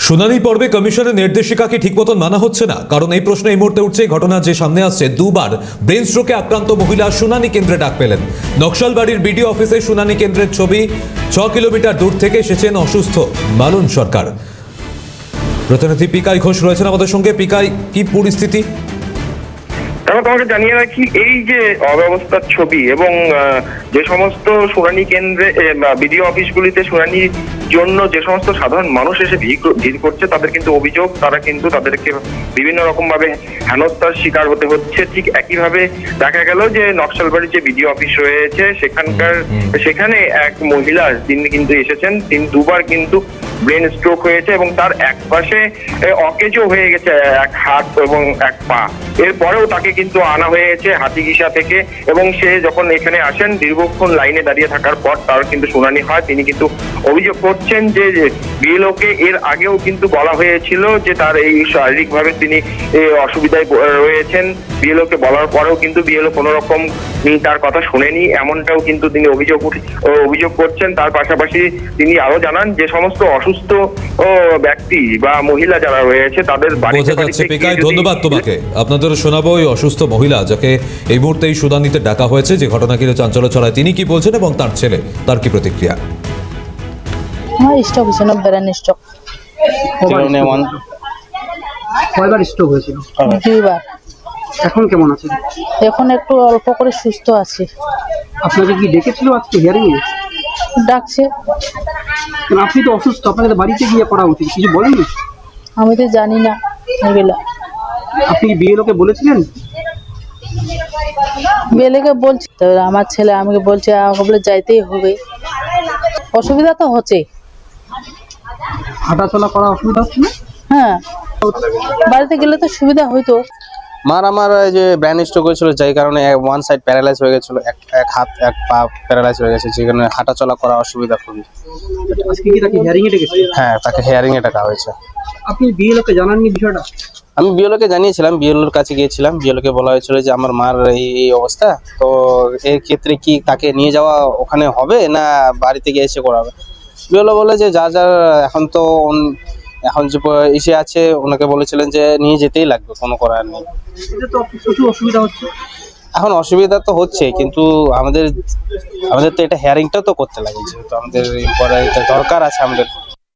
শুনানি পর্বে কমিশনের নির্দেশিকাকে ঠিক মতন মানা হচ্ছে না, কারণ এই প্রশ্ন এই মুহূর্তে উঠছে। ঘটনা যে সামনে আসছে, দুবার ব্রেন স্ট্রোকে আক্রান্ত মহিলা শুনানি কেন্দ্রে ডাক পেলেন। নকশালবাড়ির বিডিও অফিসে শুনানি কেন্দ্রের ছবি। 6 কিলোমিটার দূর থেকে এসেছেন অসুস্থ মালন সরকার। প্রতিনিধি পিকাই ঘোষ রয়েছেন আমাদের সঙ্গে। পিকাই, কি পরিস্থিতি? তোমাকে জানিয়ে রাখি, এই যে অব্যবস্থার ছবি এবং যে সমস্ত শুনানি কেন্দ্রে বিডিও অফিসগুলিতে শুনানির জন্য যে সমস্ত সাধারণ মানুষ এসে ভিড় করছে, তাদের কিন্তু অভিযোগ তারা কিন্তু তাদেরকে বিভিন্ন রকম ভাবে হেনস্থার শিকার হতে হচ্ছে। ঠিক একইভাবে দেখা গেল যে নকশালবাড়ির যে বিডিও অফিস রয়েছে সেখানে এক মহিলা তিনি কিন্তু এসেছেন, তিনি দুবার কিন্তু ব্রেন স্ট্রোক হয়েছে এবং তার এক পাশে অকেজো হয়ে গেছে এক হাত এবং এক পা। এরপরেও তাকে কিন্তু আনা হয়েছে হাতিঘিসা থেকে, এবং সে যখন এখানে আসেন দীর্ঘক্ষণ লাইনে দাঁড়িয়ে থাকার পর তার কিন্তু শুনানি হয়। তিনি কিন্তু অভিযোগ করছেন যে বিএলওকে এর আগেও কিন্তু বলা হয়েছিল যে তার এই শারীরিকভাবে তিনি অসুবিধায় রয়েছেন। বিএলওকে বলার পরেও কিন্তু বিএলও কোনো রকম তার কথা শুনেনি, এমনটাও কিন্তু তিনি অভিযোগ করছেন। তার পাশাপাশি তিনি আরো জানান যে সমস্ত অসুস্থ ব্যক্তি বা মহিলা যারা রয়েছে তাদের বোঝা যাচ্ছে। পিকাই, ধন্যবাদ তোমাকে। আপনাদের শোনাবো ওই অসুস্থ মহিলা যাকে এই মুহূর্তে এই শুনানিতে ডাকা হয়েছে, যে ঘটনা ঘিরে চাঞ্চল্য ছড়ায়, তিনি কি বলছেন এবং তার ছেলে তার কি প্রতিক্রিয়া। আমার স্ট্রোক হয়েছিল, ব্রেন স্ট্রোক। কয়বার স্ট্রোক হয়েছিল? 2 বার। এখন কেমন আছেন? এখন একটু অল্প করে সুস্থ আছি। আপনাকে কি ডেকেছিল আজকে হিয়ারিং এ? ডাকছে। আপনি তো অসুস্থ, আপনাকে বাড়িতে গিয়ে করা উচিত, কিছু বলেননি? আমি তো জানি না এগুলা। আপনি কি বিএলওকে বলেছিলেন? বেলেকে বলছি তো, আমার ছেলে আমাকে বলছে আমাকে বলে যাইতেই হবে। অসুবিধা তো হচ্ছে। হাঁটাচলা করা অসুবিধা হচ্ছে না? হ্যাঁ, বাড়িতে গেলে তো সুবিধা হইতো। আমার যে ব্রেন স্ট্রোক হয়েছিল, যেই কারণে ওয়ান সাইড প্যারালাইজ হয়ে গেছিল, এক হাত এক পা প্যারালাইজ হয়ে গেছে, যে কারণে হাঁটাচলা করা অসুবিধা খুবই। আজকে কি তাকে হিয়ারিং এ ডেকেছে? হ্যাঁ, তাকে হিয়ারিং এ ডাকা হয়েছে। আপনি বিএলওকে জানাননি বিষয়টা? আমি বিএলওকে জানিয়েছিলাম, বিএলওর কাছে গিয়েছিলাম। বিএলওকে বলা হয়েছিল যে আমার মার এই অবস্থা, তো এই ক্ষেত্রে কি তাকে নিয়ে যাওয়া ওখানে হবে না বাড়িতে গিয়ে এসে করা হবে। বিএলও বলে যে যা এখন যে এসে আছে ওনাকে বলেছিলেন যে নিয়ে যেতেই লাগবে, কোনো করার নেই। এটা তো প্রচুর অসুবিধা হচ্ছে। এখন অসুবিধা তো হচ্ছে, কিন্তু আমাদের তো এটা হেয়ারিংটাও তো করতে লাগে, যেহেতু আমাদের পরে এটা দরকার আছে আমাদের।